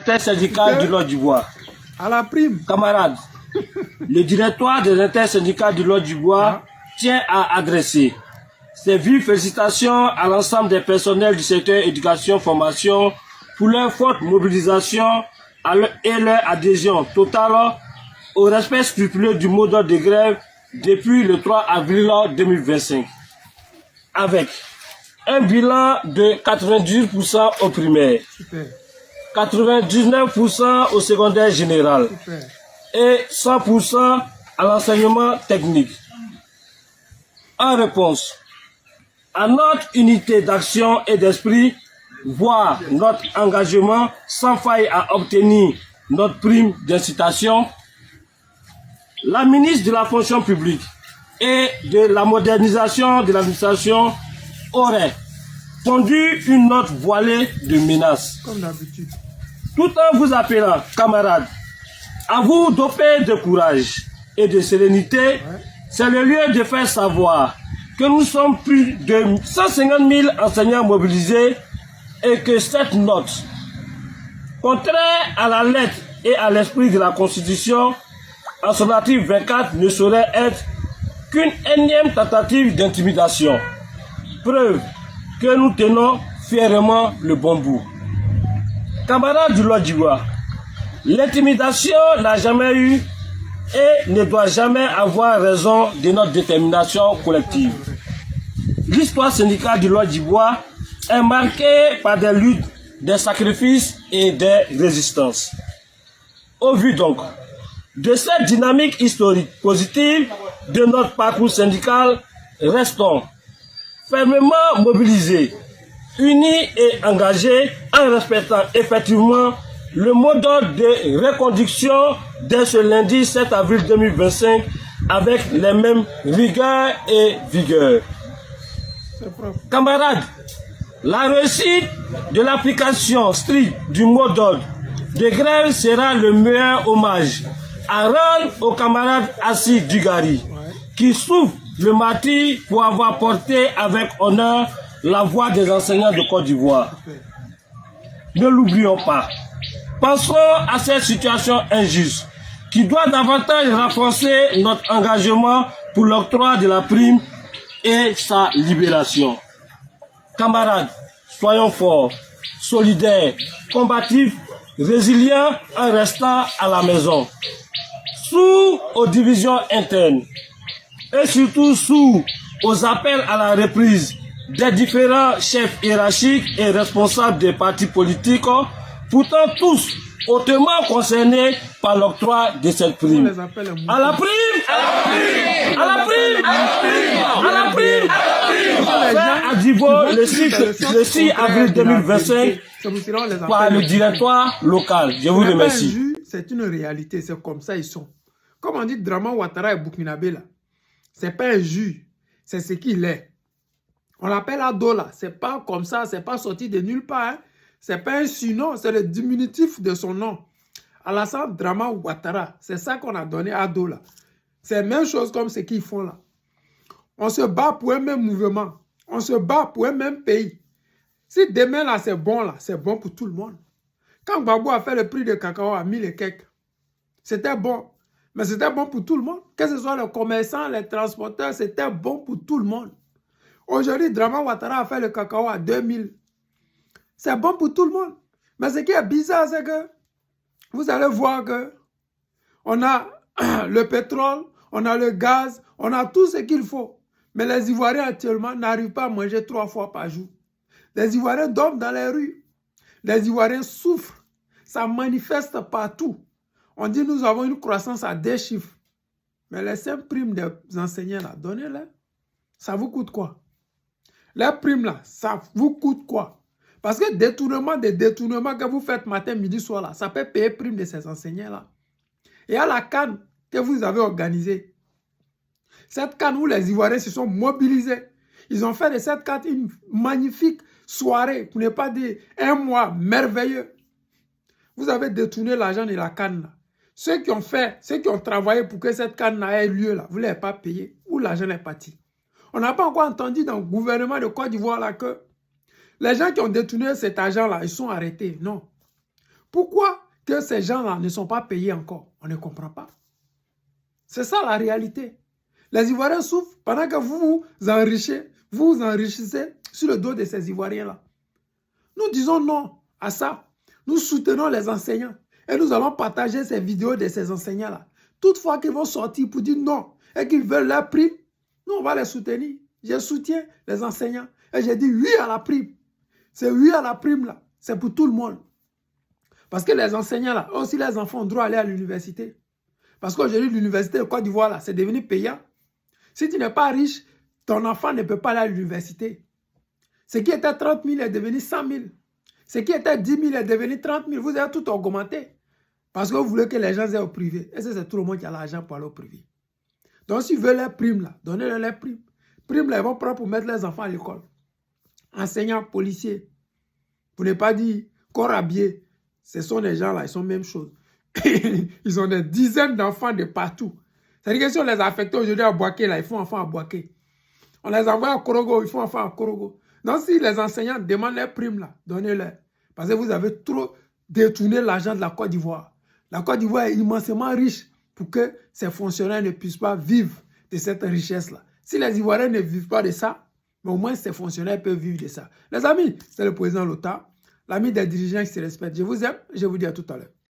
intersyndicales du Lot d'Ivoire. À la prime. Camarades, le directoire des intersyndicales du Lot d'Ivoire tient à adresser ses vives félicitations à l'ensemble des personnels du secteur éducation-formation pour leur forte mobilisation et leur adhésion totale au respect scrupuleux du mot d'ordre de grève depuis le 3 avril 2025. Avec un bilan de 98% au primaire, Super. 99% au secondaire général Super. et 100% à l'enseignement technique. En réponse à notre unité d'action et d'esprit, voire notre engagement sans faille à obtenir notre prime d'incitation, la ministre de la fonction publique et de la modernisation de l'administration aurait pondu une note voilée de menaces. Comme d'habitude. Tout en vous appelant, camarades, à vous doper de courage et de sérénité, c'est le lieu de faire savoir que nous sommes plus de 150 000 enseignants mobilisés et que cette note, contraire à la lettre et à l'esprit de la Constitution, en son article 24, ne saurait être qu'une énième tentative d'intimidation. Preuve que nous tenons fièrement le bon bout. Camarades du Lot d'Ivoire, l'intimidation n'a jamais eu et ne doit jamais avoir raison de notre détermination collective. L'histoire syndicale du Lot d'Ivoire est marquée par des luttes, des sacrifices et des résistances. Au vu donc de cette dynamique historique positive de notre parcours syndical, restons fermement mobilisés, unis et engagés en respectant effectivement le mot d'ordre de reconduction dès ce lundi 7 avril 2025 avec les mêmes rigueurs et vigueur. Camarades, la réussite de l'application stricte du mot d'ordre de grève sera le meilleur hommage à rendre aux camarades assis du Gari qui souffrent le martyre pour avoir porté avec honneur la voix des enseignants de Côte d'Ivoire. Ne l'oublions pas. Pensons à cette situation injuste qui doit davantage renforcer notre engagement pour l'octroi de la prime et sa libération. Camarades, soyons forts, solidaires, combatifs, résilients en restant à la maison. Sous aux divisions internes et surtout sous aux appels à la reprise des différents chefs hiérarchiques et responsables des partis politiques, pourtant tous hautement concernés par l'octroi de cette prime. À la prime! À la prime! À la prime! Fait à Divo le 6 avril 2025 par le directoire local. Je vous remercie. C'est une réalité, c'est comme ça ils sont. Comme on dit Draman Ouattara et Burkinabé là, c'est pas un jus, c'est ce qu'il est. On l'appelle Adola, c'est pas comme ça, c'est pas sorti de nulle part. Hein. C'est pas un surnom, c'est le diminutif de son nom. Alassane Draman Ouattara, c'est ça qu'on a donné Adola. C'est la même chose comme ce qu'ils font là. On se bat pour un même mouvement, on se bat pour un même pays. Si demain là c'est bon pour tout le monde. Quand Gbagbo a fait le prix de cacao à 1000 et quelques, c'était bon. Mais c'était bon pour tout le monde. Que ce soit les commerçants, les transporteurs, c'était bon pour tout le monde. Aujourd'hui, Draman Ouattara a fait le cacao à 2000. C'est bon pour tout le monde. Mais ce qui est bizarre, c'est que vous allez voir que on a le pétrole, on a le gaz, on a tout ce qu'il faut. Mais les Ivoiriens actuellement n'arrivent pas à manger 3 fois par jour. Les Ivoiriens dorment dans les rues. Les Ivoiriens souffrent. Ça manifeste partout. On dit nous avons une croissance à 2 chiffres. Mais les 5 primes des enseignants, là, donnez-les. Ça vous coûte quoi? Les primes, là, ça vous coûte quoi? Parce que des détournements que vous faites matin, midi, soir, là, ça peut payer prime de ces enseignants-là. Et à la CAN que vous avez organisée, cette CAN où les Ivoiriens se sont mobilisés, ils ont fait de cette CAN une magnifique soirée, pour ne pas dire un mois merveilleux. Vous avez détourné l'argent de la CAN, là. Ceux qui ont travaillé pour que cette CAN ait lieu, là, vous ne l'avez pas payé. Où l'argent est parti? On n'a pas encore entendu dans le gouvernement de Côte d'Ivoire là que les gens qui ont détourné cet argent-là, ils sont arrêtés. Non. Pourquoi que ces gens-là ne sont pas payés encore? On ne comprend pas. C'est ça la réalité. Les Ivoiriens souffrent pendant que vous vous enrichissez sur le dos de ces Ivoiriens-là. Nous disons non à ça. Nous soutenons les enseignants et nous allons partager ces vidéos de ces enseignants-là. Toutefois qu'ils vont sortir pour dire non et qu'ils veulent leur prime, nous on va les soutenir. Je soutiens les enseignants et j'ai dit oui à la prime. C'est oui à la prime là. C'est pour tout le monde. Parce que les enseignants là, aussi les enfants ont droit à aller à l'université. Parce qu'aujourd'hui, l'université de Côte d'Ivoire là, c'est devenu payant. Si tu n'es pas riche, ton enfant ne peut pas aller à l'université. Ce qui était 30 000 est devenu 100 000. Ce qui était 10 000 est devenu 30 000. Vous avez tout augmenté. Parce que vous voulez que les gens aient au privé. Et c'est tout le monde qui a l'argent pour aller au privé. Donc, s'ils veulent les primes, là, donnez-leur les primes. Primes, là, ils vont prendre pour mettre les enfants à l'école. Enseignants, policiers. Pour ne pas dire corps habillé. Ce sont des gens, là, ils sont la même chose. Ils ont des dizaines d'enfants de partout. C'est-à-dire que si on les a affectés aujourd'hui à Boaké, là, ils font enfants à Boaké. On les envoie à Korogo, ils font enfants à Korogo. Donc, si les enseignants demandent les primes, là, donnez-leur. Parce que vous avez trop détourné l'argent de la Côte d'Ivoire. La Côte d'Ivoire est immensément riche pour que ces fonctionnaires ne puissent pas vivre de cette richesse-là. Si les Ivoiriens ne vivent pas de ça, mais au moins ces fonctionnaires peuvent vivre de ça. Les amis, c'est le président Lota, l'ami des dirigeants qui se respectent. Je vous aime, je vous dis à tout à l'heure.